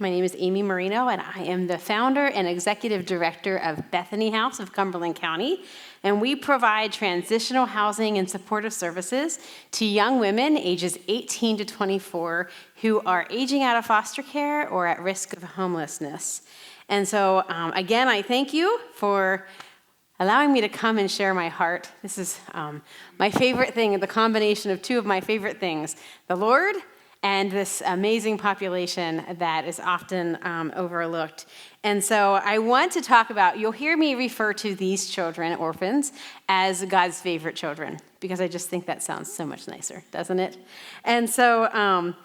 My name is Amy Marino, and I am the founder and executive director of Bethany House of Cumberland County. And we provide transitional housing and supportive services to young women ages 18 to 24 who are aging out of foster care or at risk of homelessness. And so, again, I thank you for allowing me to come and share my heart. This is my favorite thing, the combination of two of my favorite things, the Lord and this amazing population that is often overlooked. And so I want to talk about, you'll hear me refer to these children, orphans, as God's favorite children, because I just think that sounds so much nicer, doesn't it? And so I'm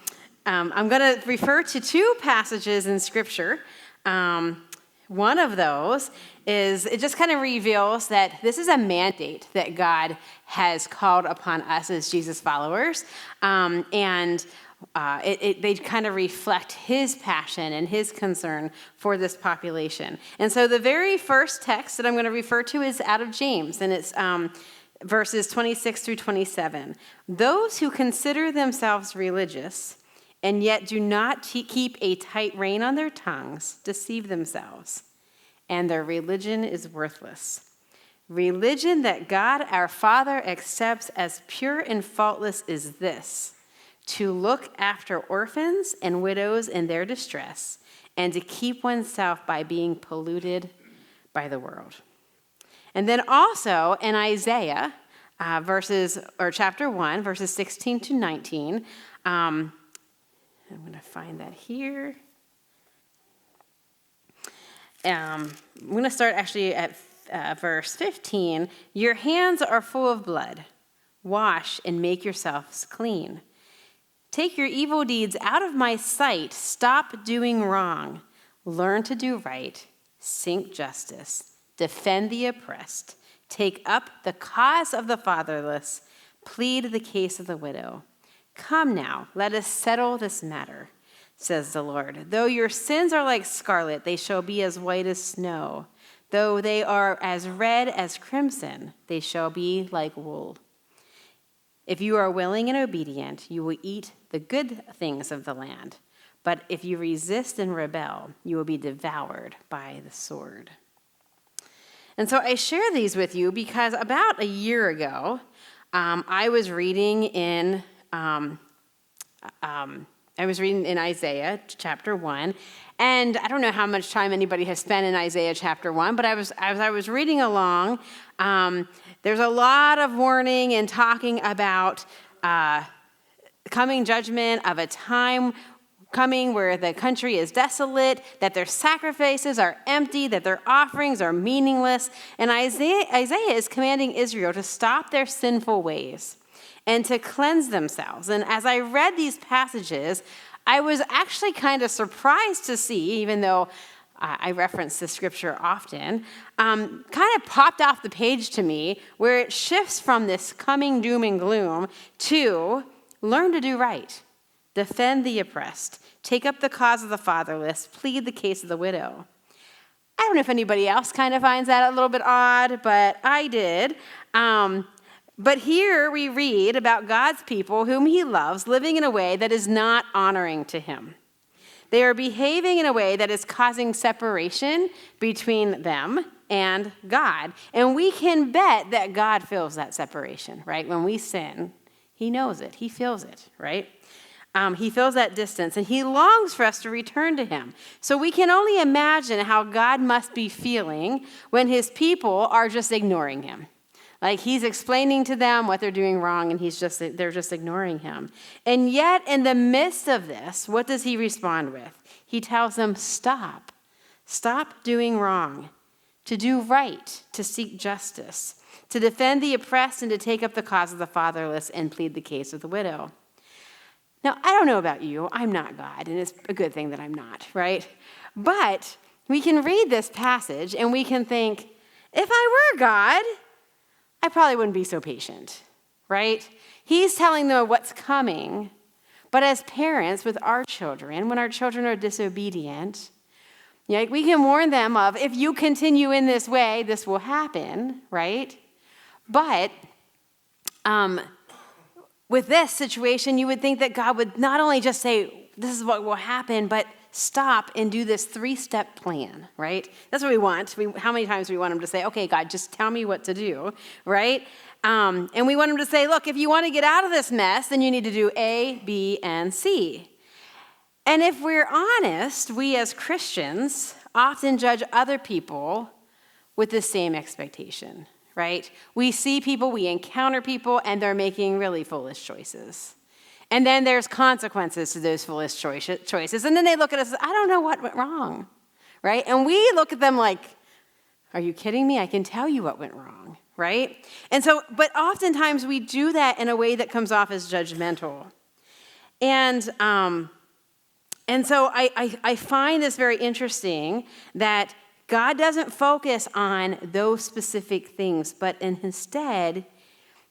going to refer to two passages in Scripture. One of those is, it just kind of reveals that this is a mandate that God has called upon us as Jesus followers. They kind of reflect his passion and his concern for this population. And so the very first text that I'm going to refer to is out of James, and it's verses 26 through 27. Those who consider themselves religious and yet do not keep a tight rein on their tongues deceive themselves, and their religion is worthless. Religion that God our Father accepts as pure and faultless is this: to look after orphans and widows in their distress, and to keep oneself by being polluted by the world. And then also in Isaiah, chapter 1, verses 16 to 19, I'm going to find that here. I'm going to start actually at verse 15. Your hands are full of blood. Wash and make yourselves clean. Take your evil deeds out of my sight. Stop doing wrong. Learn to do right. Seek justice. Defend the oppressed. Take up the cause of the fatherless. Plead the case of the widow. Come now, let us settle this matter, says the Lord. Though your sins are like scarlet, they shall be as white as snow. Though they are as red as crimson, they shall be like wool. If you are willing and obedient, you will eat the good things of the land. But if you resist and rebel, you will be devoured by the sword. And so I share these with you because about a year ago, I was reading in Isaiah chapter 1, and I don't know how much time anybody has spent in Isaiah chapter 1, but as I was reading along, there's a lot of warning and talking about coming judgment of a time coming where the country is desolate, that their sacrifices are empty, that their offerings are meaningless. And Isaiah is commanding Israel to stop their sinful ways and to cleanse themselves. And as I read these passages, I was actually kind of surprised to see, even though I reference this scripture often, kind of popped off the page to me where it shifts from this coming doom and gloom to learn to do right, defend the oppressed, take up the cause of the fatherless, plead the case of the widow. I don't know if anybody else kind of finds that a little bit odd, but I did. But here we read about God's people whom he loves living in a way that is not honoring to him. They are behaving in a way that is causing separation between them and God. And we can bet that God feels that separation, right? When we sin, he knows it. He feels it, right? He feels that distance, and he longs for us to return to him. So we can only imagine how God must be feeling when his people are just ignoring him. Like he's explaining to them what they're doing wrong, and they're just ignoring him. And yet, in the midst of this, what does he respond with? He tells them, stop doing wrong, to do right, to seek justice, to defend the oppressed, and to take up the cause of the fatherless and plead the case of the widow. Now, I don't know about you. I'm not God, and it's a good thing that I'm not, right? But we can read this passage, and we can think, if I were God, I probably wouldn't be so patient, right? He's telling them what's coming. But as parents with our children, when our children are disobedient, we can warn them of, if you continue in this way, this will happen, right? But with this situation, you would think that God would not only just say, this is what will happen, but stop and do this 3-step plan, right? That's what we want. How many times do we want him to say, okay, God, just tell me what to do, right? And we want him to say, look, if you want to get out of this mess, then you need to do A, B, and C. And if we're honest, we as Christians often judge other people with the same expectation, right? We see people, we encounter people, and they're making really foolish choices. And then there's consequences to those foolish choices. And then they look at us and say, I don't know what went wrong, right? And we look at them like, are you kidding me? I can tell you what went wrong, right? And so, but oftentimes we do that in a way that comes off as judgmental. And so I find this very interesting that God doesn't focus on those specific things, but instead,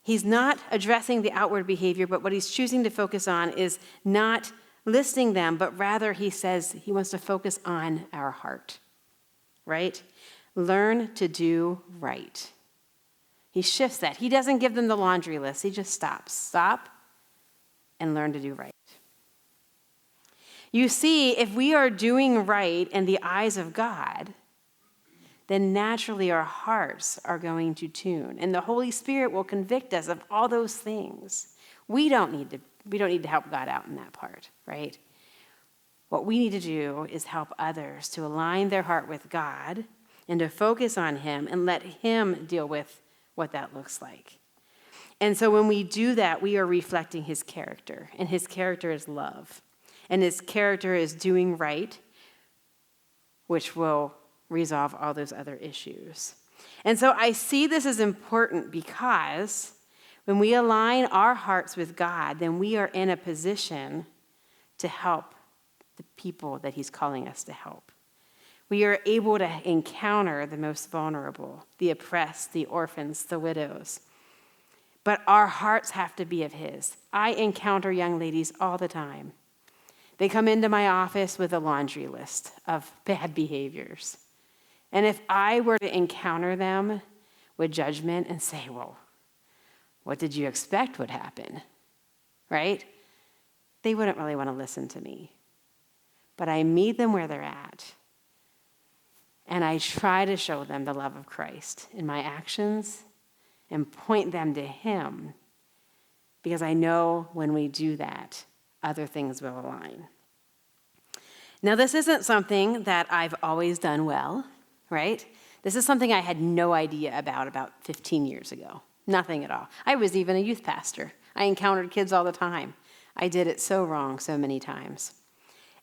he's not addressing the outward behavior, but what he's choosing to focus on is not listing them, but rather he says he wants to focus on our heart, right? Learn to do right. He shifts that. He doesn't give them the laundry list. He just stops. Stop and learn to do right. You see, if we are doing right in the eyes of God, then naturally our hearts are going to tune, and the Holy Spirit will convict us of all those things. We don't need to help God out in that part, right? What we need to do is help others to align their heart with God and to focus on him and let him deal with what that looks like. And so when we do that, we are reflecting his character, and his character is love, and his character is doing right, which will resolve all those other issues. And so I see this as important because when we align our hearts with God, then we are in a position to help the people that he's calling us to help. We are able to encounter the most vulnerable, the oppressed, the orphans, the widows. But our hearts have to be of his. I encounter young ladies all the time. They come into my office with a laundry list of bad behaviors. And if I were to encounter them with judgment and say, well, what did you expect would happen, right? They wouldn't really want to listen to me. But I meet them where they're at. And I try to show them the love of Christ in my actions and point them to him. Because I know when we do that, other things will align. Now, this isn't something that I've always done well. Right? This is something I had no idea about 15 years ago. Nothing at all. I was even a youth pastor. I encountered kids all the time. I did it so wrong so many times.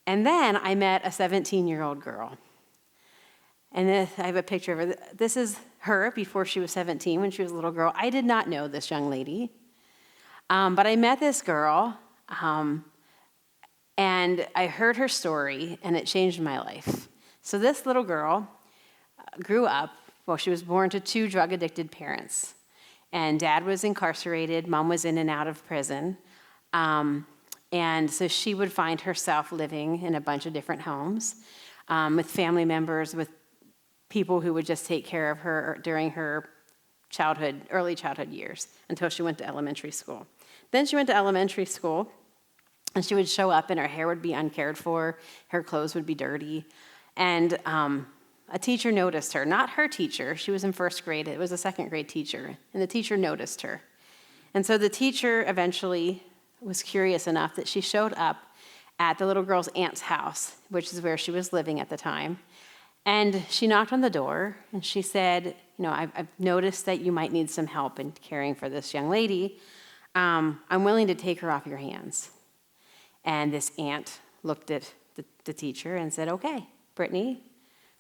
And then I met a 17-year-old girl. And I have a picture of her. This is her before she was 17, when she was a little girl. I did not know this young lady. But I met this girl, and I heard her story, and it changed my life. So this little girl grew up, she was born to 2 drug-addicted parents. And dad was incarcerated, mom was in and out of prison. And so she would find herself living in a bunch of different homes with family members, with people who would just take care of her during her early childhood years until she went to elementary school. Then she went to elementary school, and she would show up, and her hair would be uncared for, her clothes would be dirty. And a teacher noticed her, not her teacher. She was in first grade. It was a second grade teacher, and the teacher noticed her. And so the teacher eventually was curious enough that she showed up at the little girl's aunt's house, which is where she was living at the time. And she knocked on the door, and she said, I've noticed that you might need some help in caring for this young lady. I'm willing to take her off your hands. And this aunt looked at the teacher and said, okay, Brittany,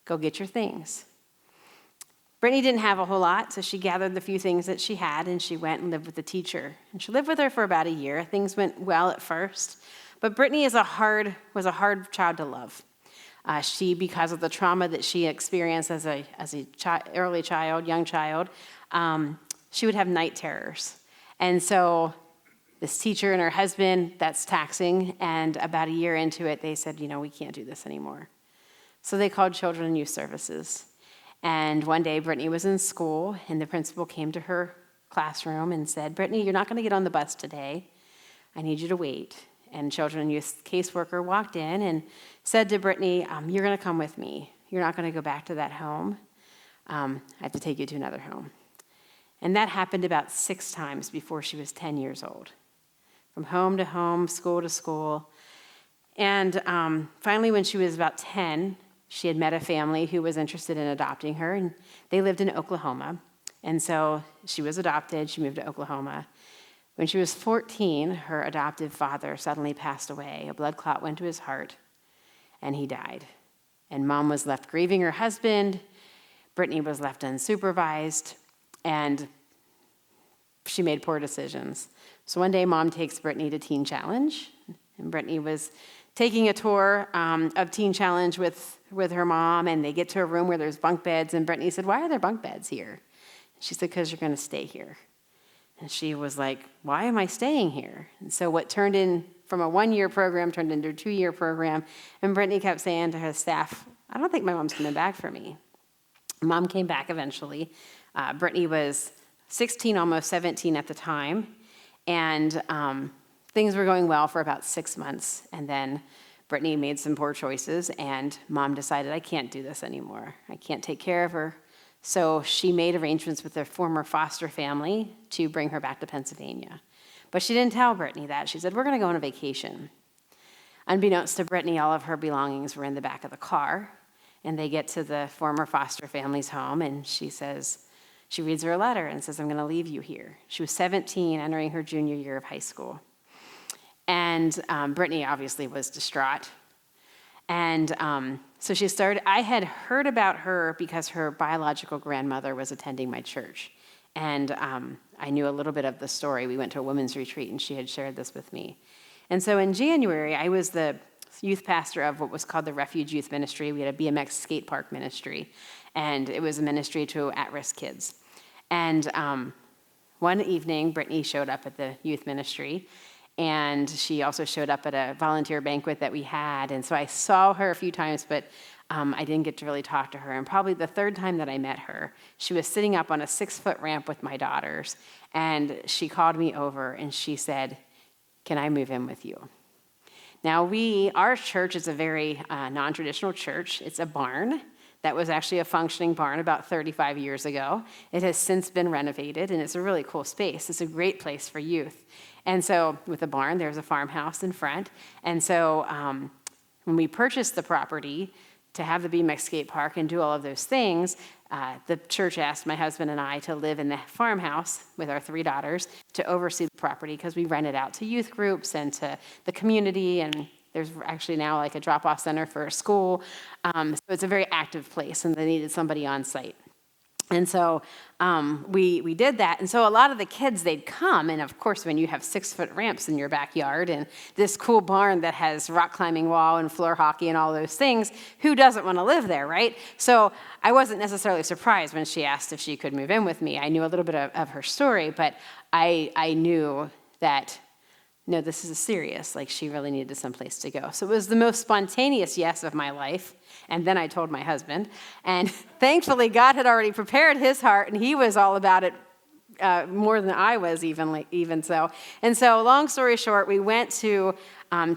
go get your things. Brittany didn't have a whole lot, so she gathered the few things that she had, and she went and lived with the teacher. And she lived with her for about a year. Things went well at first, but Brittany was a hard child to love. She, because of the trauma that she experienced as a young child, she would have night terrors. And so this teacher and her husband, that's taxing, and about a year into it, they said, we can't do this anymore. So they called Children and Youth Services. And one day, Brittany was in school, and the principal came to her classroom and said, Brittany, you're not going to get on the bus today. I need you to wait. and children and youth caseworker walked in and said to Bethany, you're going to come with me. You're not going to go back to that home. I have to take you to another home. And that happened about 6 times before she was 10 years old. From home to home, school to school. And finally, when she was about 10, she had met a family who was interested in adopting her, and they lived in Oklahoma. And so she was adopted. She moved to Oklahoma. When she was 14, her adoptive father suddenly passed away. A blood clot went to his heart, and he died. And Mom was left grieving her husband. Bethany was left unsupervised, and she made poor decisions. So one day, Mom takes Bethany to Teen Challenge, and Bethany was taking a tour of Teen Challenge with her mom, and they get to a room where there's bunk beds, and Bethany said, "Why are there bunk beds here?" She said, "Because you're going to stay here." And she was like, "Why am I staying here?" And so what turned in from a 1-year program turned into a 2-year program, and Bethany kept saying to her staff, "I don't think my mom's coming back for me." Mom came back eventually. Bethany was 16, almost 17 at the time, and things were going well for about 6 months, and then Bethany made some poor choices, and Mom decided, I can't do this anymore. I can't take care of her. So she made arrangements with her former foster family to bring her back to Pennsylvania. But she didn't tell Bethany that. She said, "We're going to go on a vacation." Unbeknownst to Bethany, all of her belongings were in the back of the car, and they get to the former foster family's home, and she reads her a letter and says, "I'm going to leave you here." She was 17, entering her junior year of high school. And Bethany obviously was distraught. And so she started, I had heard about her because her biological grandmother was attending my church. And I knew a little bit of the story. We went to a women's retreat, and she had shared this with me. And so in January, I was the youth pastor of what was called the Refuge Youth Ministry. We had a BMX skate park ministry, and it was a ministry to at-risk kids. And one evening, Bethany showed up at the youth ministry, and she also showed up at a volunteer banquet that we had. And so I saw her a few times, but I didn't get to really talk to her. And probably the 3rd time that I met her, she was sitting up on a 6-foot ramp with my daughters, and she called me over, and she said, "Can I move in with you?" Now, our church is a very non-traditional church. It's a barn that was actually a functioning barn about 35 years ago. It has since been renovated, and it's a really cool space. It's a great place for youth. And so with the barn, there's a farmhouse in front. And so when we purchased the property to have the BMX skate park and do all of those things, the church asked my husband and I to live in the farmhouse with our 3 daughters to oversee the property, because we rent it out to youth groups and to the community, and there's actually now like a drop-off center for a school. So it's a very active place, and they needed somebody on site. And so we did that. And so a lot of the kids, they'd come. And of course, when you have 6-foot ramps in your backyard and this cool barn that has rock climbing wall and floor hockey and all those things, who doesn't want to live there, right? So I wasn't necessarily surprised when she asked if she could move in with me. I knew a little bit of her story, but I knew that, no, this is serious. Like, she really needed someplace to go. So it was the most spontaneous yes of my life. And then I told my husband. And thankfully, God had already prepared his heart, and he was all about it more than I was even so. And so long story short, we went to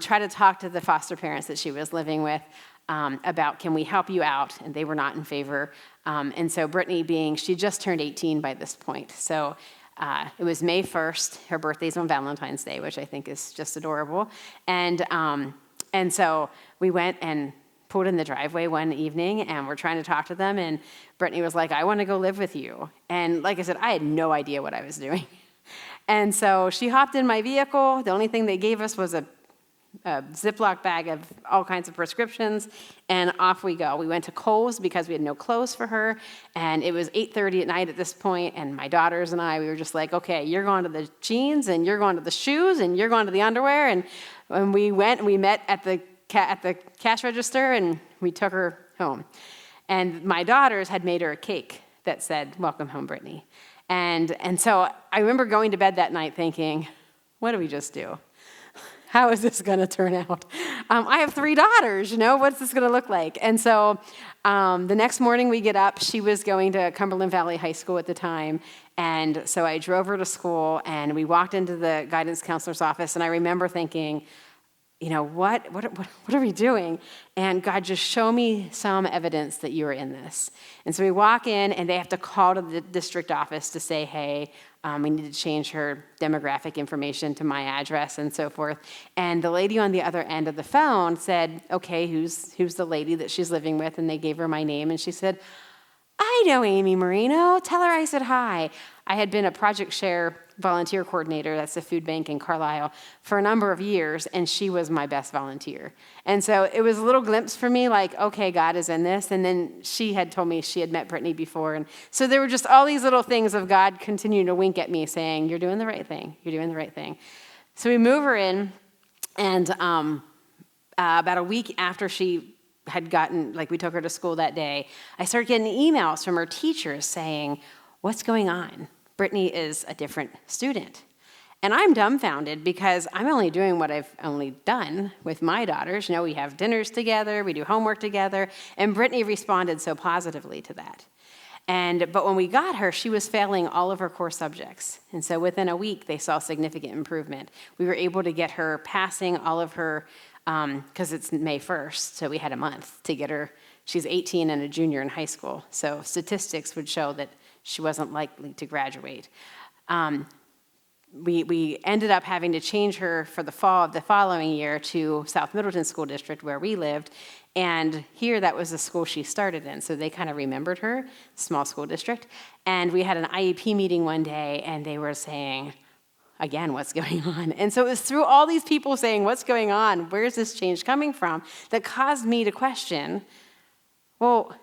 try to talk to the foster parents that she was living with about, can we help you out? And they were not in favor. And so Bethany she just turned 18 by this point. So it was May 1st. Her birthday's on Valentine's Day, which I think is just adorable. And so we went and pulled in the driveway one evening, and we're trying to talk to them, and Bethany was like, "I want to go live with you." And like I said, I had no idea what I was doing. And so she hopped in my vehicle. The only thing they gave us was a Ziploc bag of all kinds of prescriptions, and off we go. We went to Kohl's because we had no clothes for her, and it was 8:30 at night at this point, and my daughters and I, we were just like, okay, you're going to the jeans, and you're going to the shoes, and you're going to the underwear. And when we went, and we met at the cash register, and we took her home. And my daughters had made her a cake that said, "Welcome home, Bethany." And so I remember going to bed that night thinking, what did we just do? How is this going to turn out? I have 3 daughters, what's this going to look like? And so the next morning we get up. She was going to Cumberland Valley High School at the time. And so I drove her to school, and we walked into the guidance counselor's office, and I remember thinking, what are we doing? And God, just show me some evidence that you are in this. And so we walk in, and they have to call to the district office to say, hey, we need to change her demographic information to my address and so forth. And the lady on the other end of the phone said, okay, who's the lady that she's living with? And they gave her my name, and she said, I know Amy Marino. Tell her I said hi. I had been a Project Share volunteer coordinator, that's a food bank in Carlisle, for a number of years, and she was my best volunteer. And so it was a little glimpse for me, like, okay, God is in this. And then she had told me she had met Brittany before. And so there were just all these little things of God continuing to wink at me, saying, you're doing the right thing. You're doing the right thing. So we move her in, and about a week after she had we took her to school that day, I started getting emails from her teachers saying, what's going on? Brittany is a different student. And I'm dumbfounded because I'm only doing what I've only done with my daughters. We have dinners together, we do homework together, and Brittany responded so positively to that. But when we got her, she was failing all of her core subjects. And so within a week, they saw significant improvement. We were able to get her passing all of her, because it's May 1st, so we had a month to get her. She's 18 and a junior in high school. So statistics would show that she wasn't likely to graduate. We ended up having to change her for the fall of the following year to South Middleton School District, where we lived. And here, that was the school she started in. So they kind of remembered her, small school district. And we had an IEP meeting one day, and they were saying, again, what's going on? And so it was through all these people saying, what's going on? Where's this change coming from? That caused me to question, well,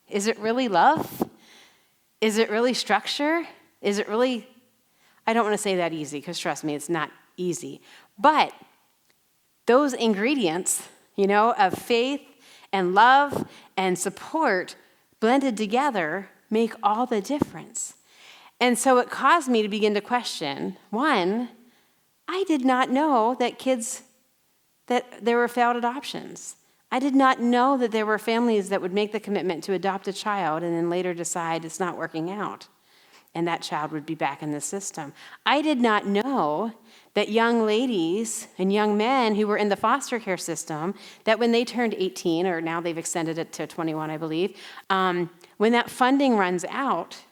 is it really love? Is it really structure? Is it really, I don't want to say that easy, because trust me, it's not easy. But those ingredients, of faith and love and support blended together make all the difference. And so it caused me to begin to question, one, I did not know that there were failed adoptions. I did not know that there were families that would make the commitment to adopt a child and then later decide it's not working out, and that child would be back in the system. I did not know that young ladies and young men who were in the foster care system, that when they turned 18, or now they've extended it to 21, I believe, when that funding runs out,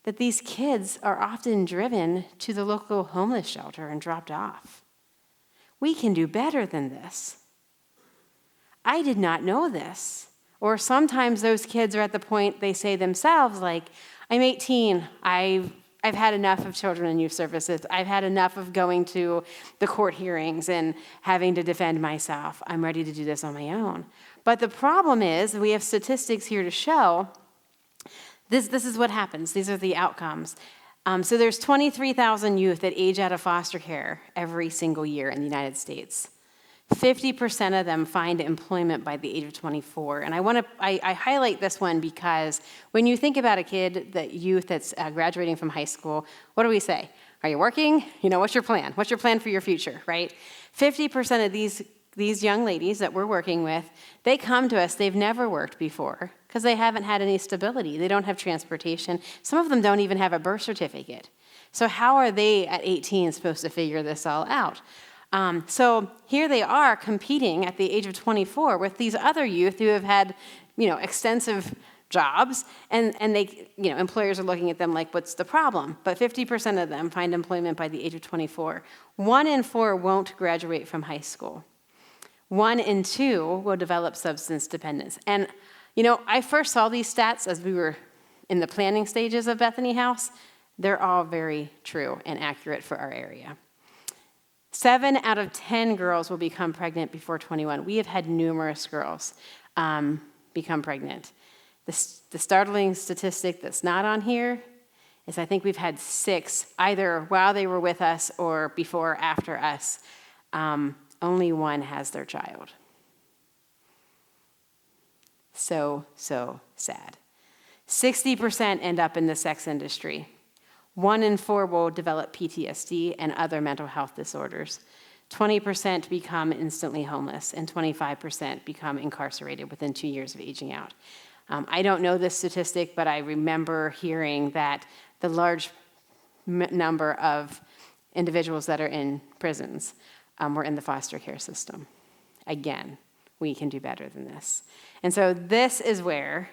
that these kids are often driven to the local homeless shelter and dropped off. We can do better than this. I did not know this. Or sometimes those kids are at the point they say themselves, like, I'm 18, I've had enough of children and youth services. I've had enough of going to the court hearings and having to defend myself. I'm ready to do this on my own. But the problem is, we have statistics here to show this is what happens. These are the outcomes. So there's 23,000 youth that age out of foster care every single year in the United States. 50% of them find employment by the age of 24. And I highlight this one because when you think about a kid, that youth that's graduating from high school, what do we say? Are you working? What's your plan? What's your plan for your future, right? 50% of these young ladies that we're working with, they come to us, they've never worked before because they haven't had any stability. They don't have transportation. Some of them don't even have a birth certificate. So how are they at 18 supposed to figure this all out? So here they are competing at the age of 24 with these other youth who have had, extensive jobs, and they, employers are looking at them like, what's the problem? But 50% of them find employment by the age of 24. 1 in 4 won't graduate from high school. 1 in 2 will develop substance dependence. And, I first saw these stats as we were in the planning stages of Bethany House. They're all very true and accurate for our area. 7 out of 10 girls will become pregnant before 21. We have had numerous girls become pregnant. The startling statistic that's not on here is I think we've had 6, either while they were with us or before or after us. Only 1 has their child. So sad. 60% end up in the sex industry. 1 in 4 will develop PTSD and other mental health disorders. 20% become instantly homeless, and 25% become incarcerated within 2 years of aging out. I don't know this statistic, but I remember hearing that the large number of individuals that are in prisons were in the foster care system. Again, we can do better than this. And so this is where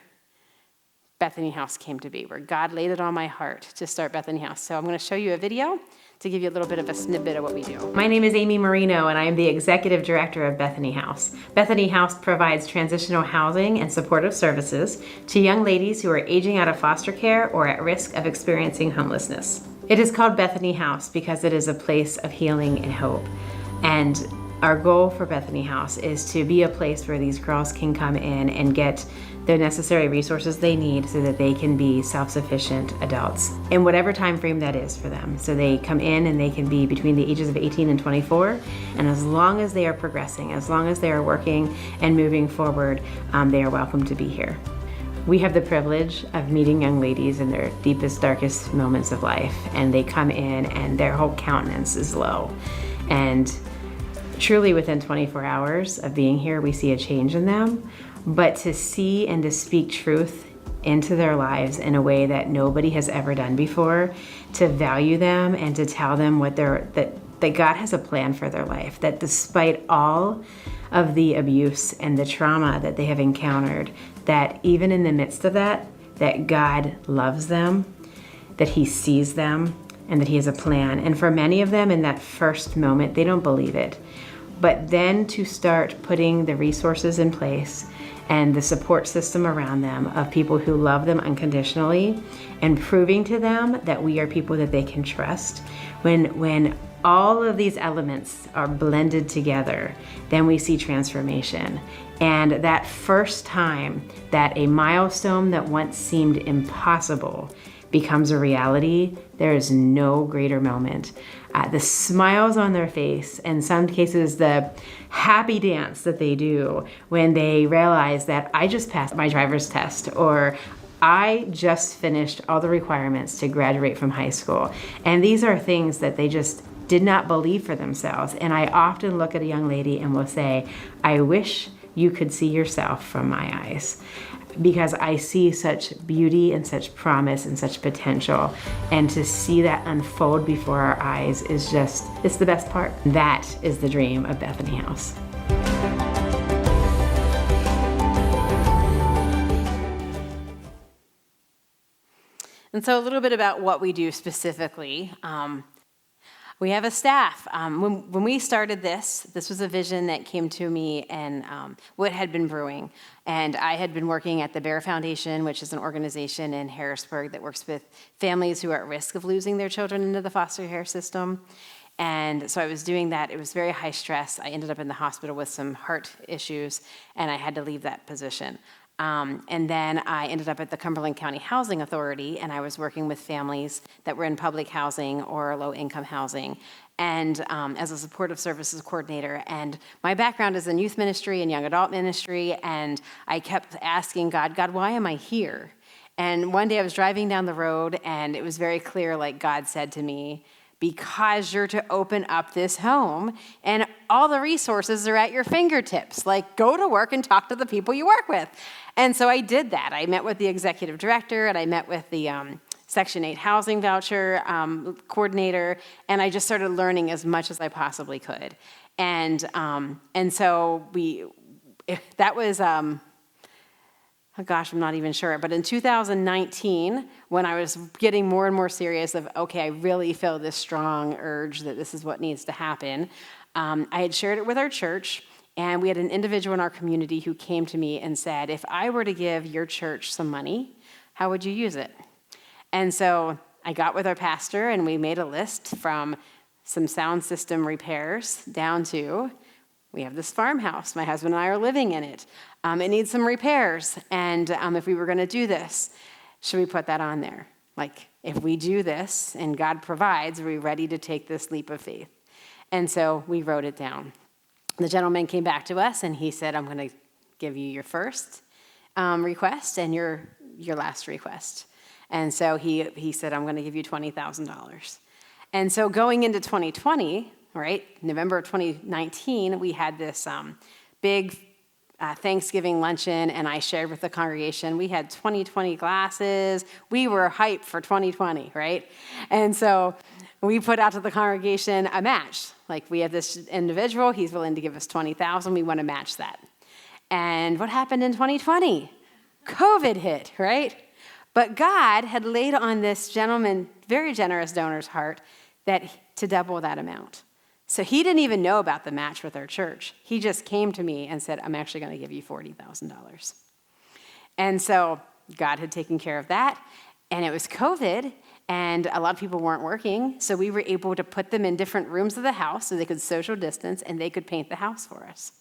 Bethany House came to be, where God laid it on my heart to start Bethany House. So I'm going to show you a video to give you a little bit of a snippet of what we do. My name is Amy Marino, and I am the Executive Director of Bethany House. Bethany House provides transitional housing and supportive services to young ladies who are aging out of foster care or at risk of experiencing homelessness. It is called Bethany House because it is a place of healing and hope. And our goal for Bethany House is to be a place where these girls can come in and get the necessary resources they need so that they can be self-sufficient adults in whatever time frame that is for them. So they come in and they can be between the ages of 18 and 24, and as long as they are progressing, as long as they are working and moving forward, they are welcome to be here. We have the privilege of meeting young ladies in their deepest, darkest moments of life, and they come in and their whole countenance is low. And truly within 24 hours of being here, we see a change in them. But to see and to speak truth into their lives in a way that nobody has ever done before, to value them and to tell them that God has a plan for their life, that despite all of the abuse and the trauma that they have encountered, that even in the midst of that God loves them, that He sees them, and that He has a plan. And for many of them in that first moment, they don't believe it. But then to start putting the resources in place and the support system around them of people who love them unconditionally and proving to them that we are people that they can trust. When all of these elements are blended together, then we see transformation. And that first time that a milestone that once seemed impossible becomes a reality, there is no greater moment. The smiles on their face, in some cases the happy dance that they do when they realize that I just passed my driver's test, or I just finished all the requirements to graduate from high school. And these are things that they just did not believe for themselves. And I often look at a young lady and will say, I wish you could see yourself from my eyes, because I see such beauty and such promise and such potential. And to see that unfold before our eyes is just, it's the best part. That is the dream of Bethany House. And so a little bit about what we do specifically. We have a staff. When we started this was a vision that came to me and what had been brewing. And I had been working at the Bear Foundation, which is an organization in Harrisburg that works with families who are at risk of losing their children into the foster care system. And so I was doing that. It was very high stress. I ended up in the hospital with some heart issues, and I had to leave that position. And then I ended up at the Cumberland County Housing Authority, and I was working with families that were in public housing or low-income housing, and as a supportive services coordinator. And my background is in youth ministry and young adult ministry, and I kept asking God, why am I here? And one day I was driving down the road, and it was very clear, like God said to me, because you're to open up this home and all the resources are at your fingertips. Like, go to work and talk to the people you work with. And so I did that. I met with the executive director, and I met with the Section 8 housing voucher coordinator, and I just started learning as much as I possibly could. And so that was, oh gosh, I'm not even sure. But in 2019, when I was getting more and more serious of, okay, I really feel this strong urge that this is what needs to happen, I had shared it with our church, and we had an individual in our community who came to me and said, if I were to give your church some money, how would you use it? And so I got with our pastor, and we made a list from some sound system repairs down to, we have this farmhouse. My husband and I are living in it. It needs some repairs. And if we were going to do this, should we put that on there? Like, if we do this and God provides, are we ready to take this leap of faith? And so we wrote it down. The gentleman came back to us, and he said, I'm going to give you your first request and your last request. And so he said, I'm going to give you $20,000. And so going into 2020, right, November of 2019, we had this big Thanksgiving luncheon, and I shared with the congregation. We had 2020 glasses. We were hyped for 2020, right? And so we put out to the congregation a match. Like, we have this individual, he's willing to give us $20,000, we want to match that. And what happened in 2020? COVID hit, right? But God had laid on this gentleman, very generous donor's heart, to double that amount. So he didn't even know about the match with our church. He just came to me and said, I'm actually going to give you $40,000. And so God had taken care of that. And it was COVID, and a lot of people weren't working. So we were able to put them in different rooms of the house so they could social distance, and they could paint the house for us.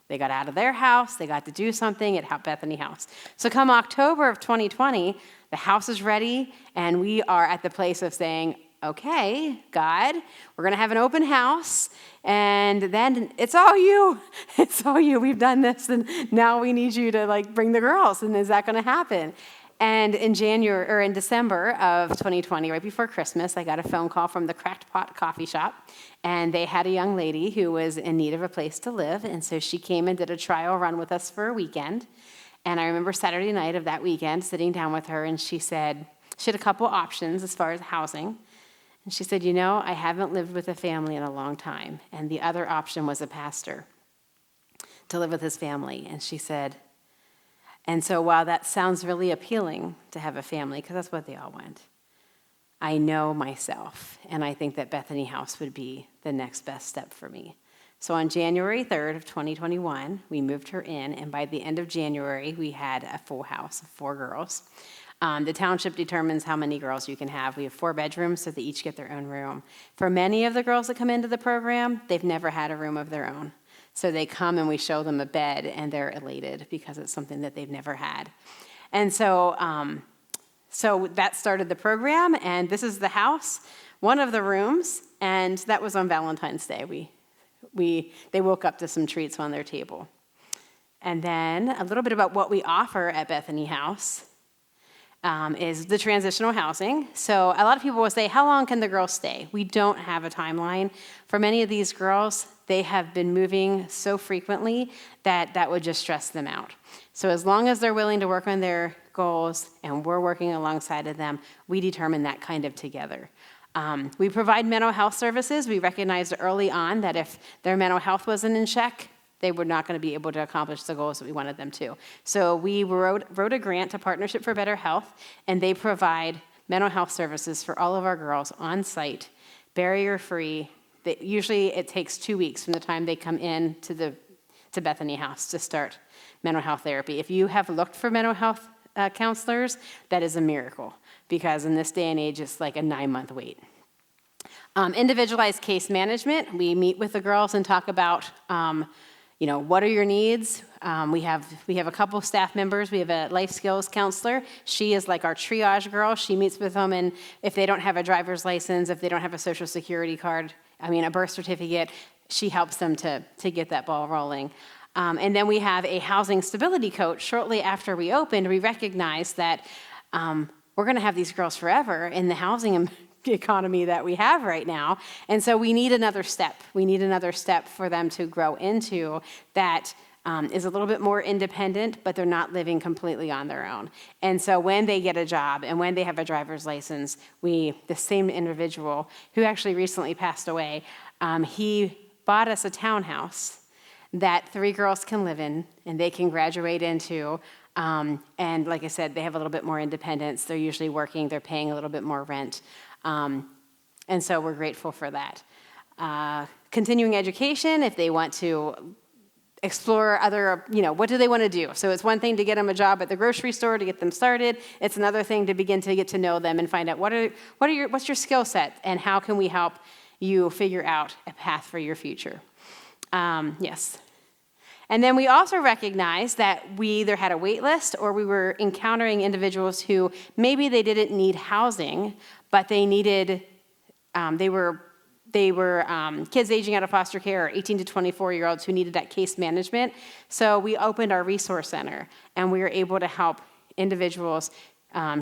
They got out of their house. They got to do something at Bethany House. So come October of 2020, the house is ready, and we are at the place of saying, okay, God, we're going to have an open house, and then it's all you. It's all you. We've done this, and now we need you to bring the girls, and is that going to happen? And in December of 2020, right before Christmas, I got a phone call from the Cracked Pot coffee shop, and they had a young lady who was in need of a place to live, and so she came and did a trial run with us for a weekend. And I remember Saturday night of that weekend sitting down with her, and she said she had a couple options as far as housing. And she said, I haven't lived with a family in a long time, and the other option was a pastor to live with his family. And she said, and so while that sounds really appealing to have a family, because that's what they all want, I know myself, and I think that Bethany House would be the next best step for me. So on January 3rd of 2021, we moved her in, and by the end of January, we had a full house of 4 girls. The township determines how many girls you can have. We have 4 bedrooms, so they each get their own room. For many of the girls that come into the program, they've never had a room of their own. So they come and we show them a bed, and they're elated because it's something that they've never had. And so that started the program, and this is the house, one of the rooms, and that was on Valentine's Day. They woke up to some treats on their table. And then a little bit about what we offer at Bethany House is the transitional housing. So a lot of people will say, how long can the girls stay? We don't have a timeline. For many of these girls, they have been moving so frequently that would just stress them out. So as long as they're willing to work on their goals and we're working alongside of them, we determine that kind of together. We provide mental health services. We recognized early on that if their mental health wasn't in check, they were not going to be able to accomplish the goals that we wanted them to. So we wrote a grant to Partnership for Better Health, and they provide mental health services for all of our girls on site, barrier-free. Usually it takes 2 weeks from the time they come in to Bethany House to start mental health therapy. If you have looked for mental health counselors, that is a miracle, because in this day and age, it's like a 9-month wait. Individualized case management. We meet with the girls and talk about what are your needs? We have a couple staff members. We have a life skills counselor. She is like our triage girl. She meets with them, and if they don't have a driver's license, if they don't have a social security card, a birth certificate, she helps them to get that ball rolling. And then we have a housing stability coach. Shortly after we opened, we recognized that we're going to have these girls forever in the housing economy that we have right now. And so we need another step. We need another step for them to grow into that is a little bit more independent, but they're not living completely on their own. And so when they get a job and when they have a driver's license, the same individual who actually recently passed away, he bought us a townhouse that 3 girls can live in and they can graduate into. And like I said, they have a little bit more independence. They're usually working. They're paying a little bit more rent. And so we're grateful for that. Continuing education, if they want to explore other, what do they want to do? So it's one thing to get them a job at the grocery store to get them started. It's another thing to begin to get to know them and find out what's your skill set and how can we help you figure out a path for your future. Yes. And then we also recognized that we either had a wait list or we were encountering individuals who maybe they didn't need housing, but they needed, they were kids aging out of foster care or 18 to 24-year-olds who needed that case management. So we opened our resource center, and we were able to help individuals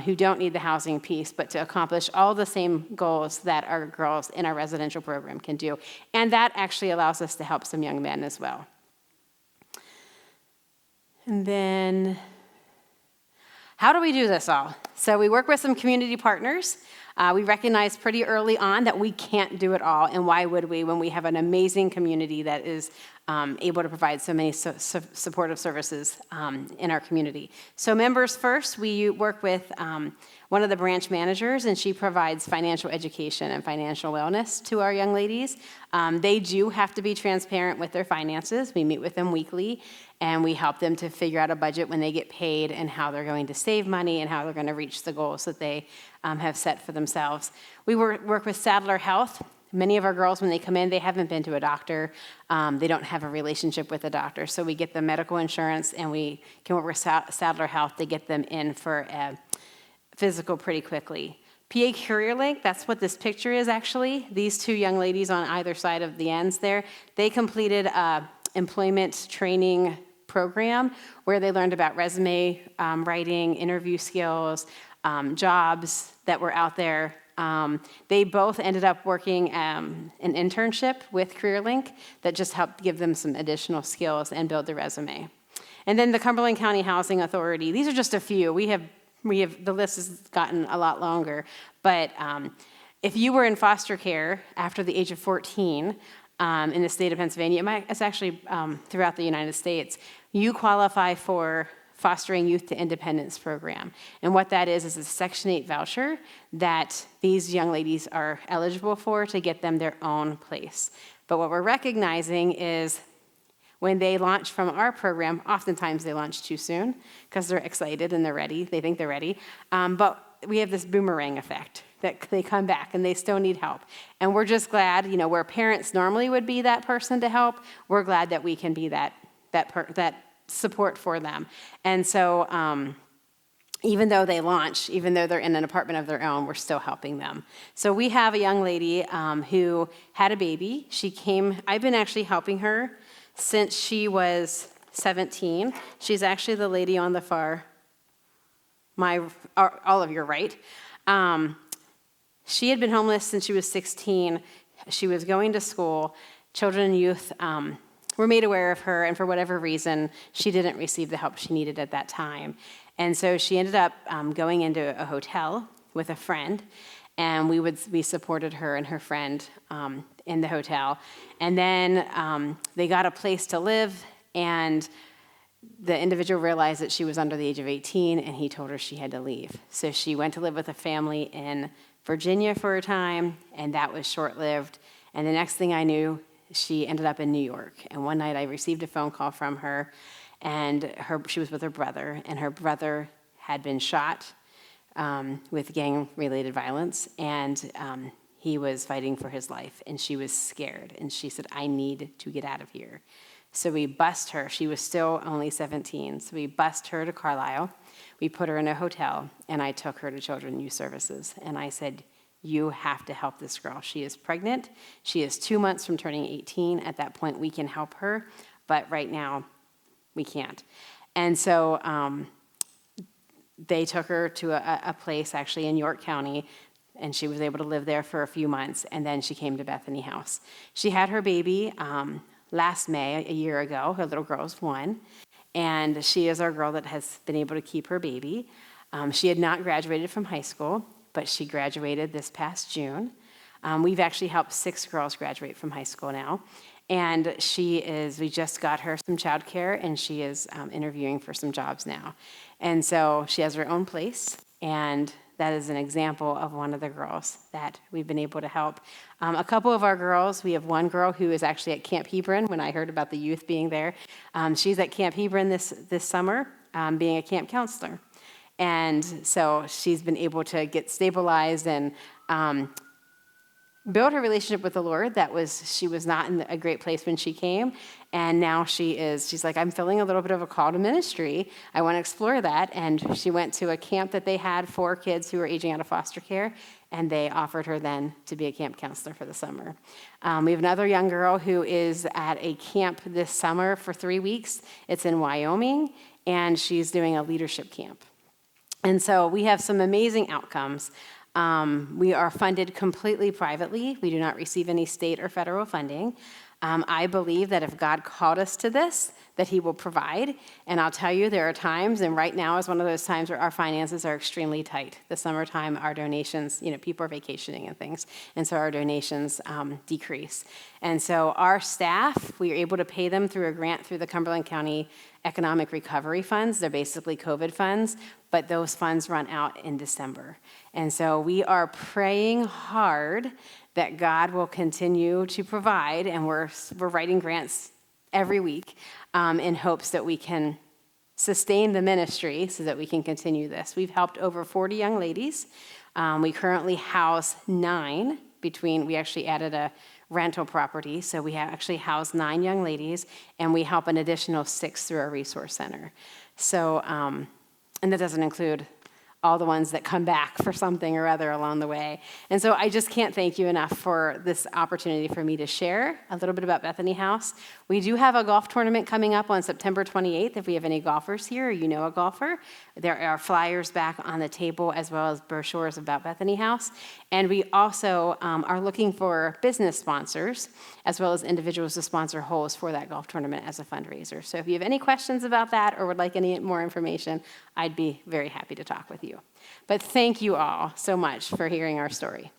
who don't need the housing piece, but to accomplish all the same goals that our girls in our residential program can do. And that actually allows us to help some young men as well. And then, how do we do this all? So we work with some community partners. We recognized pretty early on that we can't do it all, and why would we when we have an amazing community that is able to provide so many supportive services in our community. So members first, we work with one of the branch managers, and she provides financial education and financial wellness to our young ladies. They do have to be transparent with their finances. We meet with them weekly, and we help them to figure out a budget when they get paid and how they're going to save money and how they're going to reach the goals that they have set for themselves. We work with Sadler Health. Many of our girls, when they come in, they haven't been to a doctor. They don't have a relationship with a doctor. So we get them medical insurance, and we can work with Sadler Health to get them in for a physical pretty quickly. PA Career Link, that's what this picture is actually. These two young ladies on either side of the ends there, they completed a employment training program where they learned about resume writing, interview skills, jobs that were out there. They both ended up working an internship with CareerLink that just helped give them some additional skills and build their resume. And then the Cumberland County Housing Authority, these are just a few. We have the list has gotten a lot longer, but if you were in foster care after the age of 14 in the state of Pennsylvania, it's actually throughout the United States, you qualify for Fostering Youth to Independence program. And what that is a Section 8 voucher that these young ladies are eligible for to get them their own place. But what we're recognizing is when they launch from our program, oftentimes they launch too soon because they're excited and they're ready. They think they're ready. But we have this boomerang effect that they come back and they still need help. And we're just glad, where parents normally would be that person to help, we're glad that we can be that support for them. And so even though they launch, even though they're in an apartment of their own, we're still helping them. So we have a young lady who had a baby. I've been actually helping her since she was 17. She's actually the lady on the far, all of your right. She had been homeless since she was 16. She was going to school. Children and youth were made aware of her, and for whatever reason, she didn't receive the help she needed at that time. And so she ended up going into a hotel with a friend, and we supported her and her friend in the hotel. And then they got a place to live, and the individual realized that she was under the age of 18, and he told her she had to leave. So she went to live with a family in Virginia for a time, and that was short-lived. And the next thing I knew, she ended up in New York. And one night I received a phone call from her, and she was with her brother, and her brother had been shot with gang-related violence, and he was fighting for his life, and she was scared. And she said, I need to get out of here. So we bused her. She was still only 17. So we bused her to Carlisle. We put her in a hotel, and I took her to Children and Youth Services. And I said, you have to help this girl. She is pregnant. She is 2 months from turning 18. At that point, we can help her. But right now, we can't. And so they took her to a place actually in York County, and she was able to live there for a few months. And then she came to Bethany House. She had her baby last May, a year ago. Her little girl was 1. And she is our girl that has been able to keep her baby. She had not graduated from high school, but she graduated this past June. We've actually helped 6 girls graduate from high school now. And we just got her some childcare, and she is interviewing for some jobs now. And so she has her own place, and that is an example of one of the girls that we've been able to help. A couple of our girls, we have one girl who is actually at Camp Hebron when I heard about the youth being there. She's at Camp Hebron this summer being a camp counselor. And so she's been able to get stabilized and build her relationship with the Lord. She was not in a great place when she came, and now she's like, I'm feeling a little bit of a call to ministry. I want to explore that. And she went to a camp that they had for kids who were aging out of foster care, and they offered her then to be a camp counselor for the summer. We have another young girl who is at a camp this summer for 3 weeks. It's in Wyoming, and she's doing a leadership camp. And so we have some amazing outcomes. We are funded completely privately. We do not receive any state or federal funding. I believe that if God called us to this, that he will provide. And I'll tell you, there are times, and right now is one of those times where our finances are extremely tight. The summertime, our donations, people are vacationing and things, and so our donations decrease. And so our staff, we are able to pay them through a grant through the Cumberland County Economic Recovery Funds. They're basically COVID funds, but those funds run out in December. And so we are praying hard that God will continue to provide, and we're writing grants every week in hopes that we can sustain the ministry so that we can continue this. We've helped over 40 young ladies. We currently house 9 we actually added a rental property, so we actually house 9 young ladies, and we help an additional 6 through our resource center. So, and that doesn't include all the ones that come back for something or other along the way. And so I just can't thank you enough for this opportunity for me to share a little bit about Bethany House. We do have a golf tournament coming up on September 28th. If we have any golfers here or you know a golfer, there are flyers back on the table as well as brochures about Bethany House. And we also are looking for business sponsors as well as individuals to sponsor holes for that golf tournament as a fundraiser. So if you have any questions about that or would like any more information, I'd be very happy to talk with you. But thank you all so much for hearing our story.